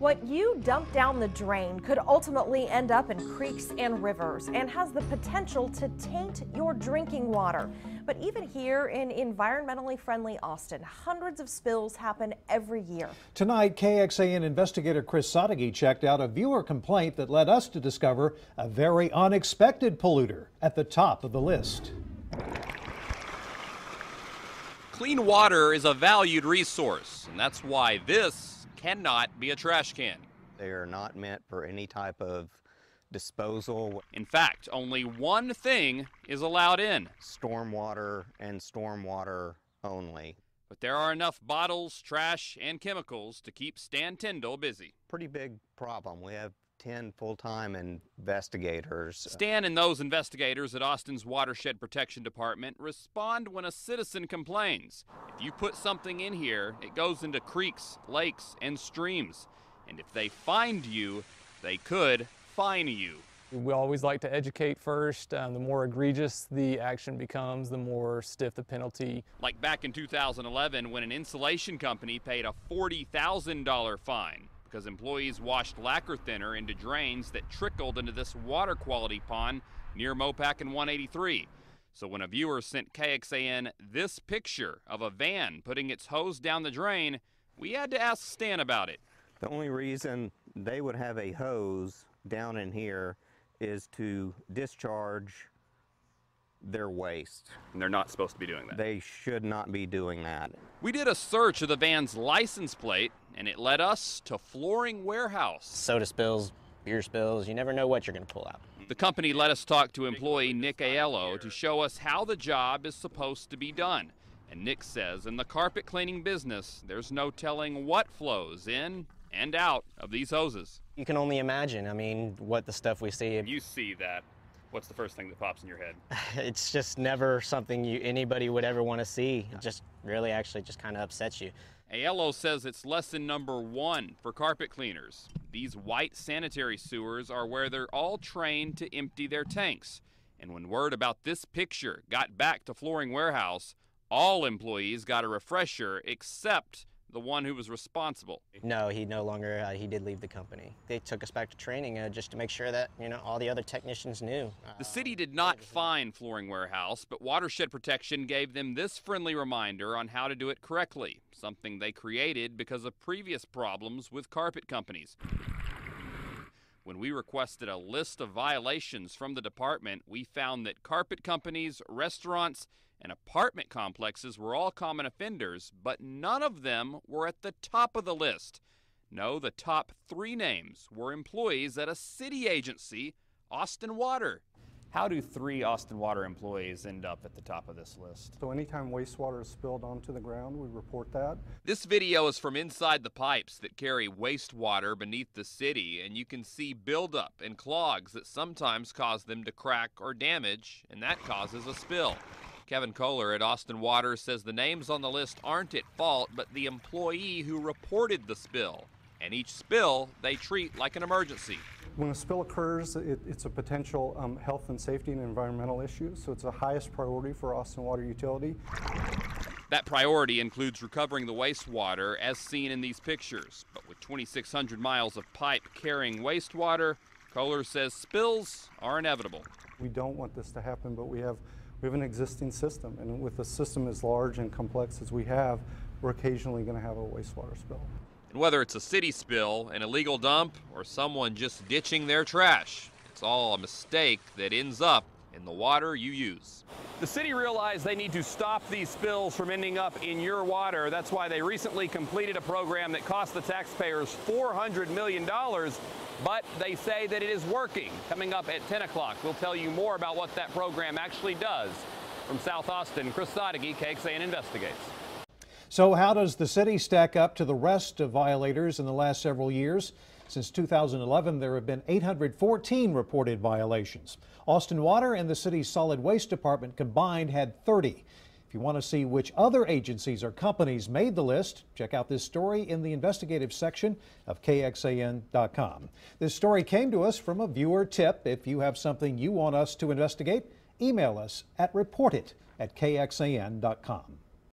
What you dump down the drain could ultimately end up in creeks and rivers and has the potential to taint your drinking water. But even here in environmentally friendly Austin, hundreds of spills happen every year. Tonight, KXAN investigator Chris Sadeghi checked out a viewer complaint that led us to discover a very unexpected polluter at the top of the list. Clean water is a valued resource, and that's why this cannot be a trash can. They are not meant for any type of disposal. In fact, only one thing is allowed in. Stormwater and stormwater only. But there are enough bottles, trash, and chemicals to keep Stan Tyndall busy. Pretty big problem. We have 10 full-time investigators. Stan and those investigators at Austin's Watershed Protection Department respond when a citizen complains. If you put something in here, it goes into creeks, lakes, and streams. And if they find you, they could fine you. We always like to educate first. The more egregious the action becomes, the more stiff the penalty. Like back in 2011 when an insulation company paid a $40,000 fine because employees washed lacquer thinner into drains that trickled into this water quality pond near Mopac and 183. So when a viewer sent KXAN this picture of a van putting its hose down the drain, we had to ask Stan about it. The only reason they would have a hose down in here is to discharge their waste. And they're not supposed to be doing that. They should not be doing that. We did a search of the van's license plate, and it led us to Flooring Warehouse. Soda spills, beer spills, you never know what you're going to pull out. The company let us talk to employee Nick Aiello to show us how the job is supposed to be done. And Nick says in the carpet cleaning business, there's no telling what flows in and out of these hoses. You can only imagine, I mean, what the stuff we see. You see that. What's the first thing that pops in your head? It's just never something anybody would ever want to see. It just really actually just kind of upsets you. Aiello says it's lesson number 1 for carpet cleaners. These white sanitary sewers are where they're all trained to empty their tanks. And when word about this picture got back to Flooring Warehouse, all employees got a refresher except the one who was responsible. No, he no longer, he did leave the company. They took us back to training just to make sure that, all the other technicians knew. The city did not fine Flooring Warehouse, but Watershed Protection gave them this friendly reminder on how to do it correctly, something they created because of previous problems with carpet companies. When we requested a list of violations from the department, we found that carpet companies, restaurants, and apartment complexes were all common offenders, but none of them were at the top of the list. No, the top 3 names were employees at a city agency, Austin Water. How do 3 Austin Water employees end up at the top of this list? So anytime wastewater is spilled onto the ground, we report that. This video is from inside the pipes that carry wastewater beneath the city, and you can see buildup and clogs that sometimes cause them to crack or damage, and that causes a spill. Kevin Kohler at Austin Water says the names on the list aren't at fault, but the employee who reported the spill. And each spill they treat like an emergency. When a spill occurs, it's a potential health and safety and environmental issue, so it's the highest priority for Austin Water Utility. That priority includes recovering the wastewater as seen in these pictures. But with 2,600 miles of pipe carrying wastewater, Kohler says spills are inevitable. We don't want this to happen, but we have an existing system, and with a system as large and complex as we have, we're occasionally going to have a wastewater spill. And whether it's a city spill, an illegal dump, or someone just ditching their trash, it's all a mistake that ends up in the water you use. The city realized they need to stop these spills from ending up in your water. That's why they recently completed a program that cost the taxpayers $400 million, but they say that it is working. Coming up at 10 o'clock, we'll tell you more about what that program actually does. From South Austin, Chris Sadeghi, KXAN Investigates. So how does the city stack up to the rest of violators in the last several years? Since 2011, there have been 814 reported violations. Austin Water and the city's solid waste department combined had 30. If you want to see which other agencies or companies made the list, check out this story in the investigative section of KXAN.com. This story came to us from a viewer tip. If you have something you want us to investigate, email us at reportit@KXAN.com.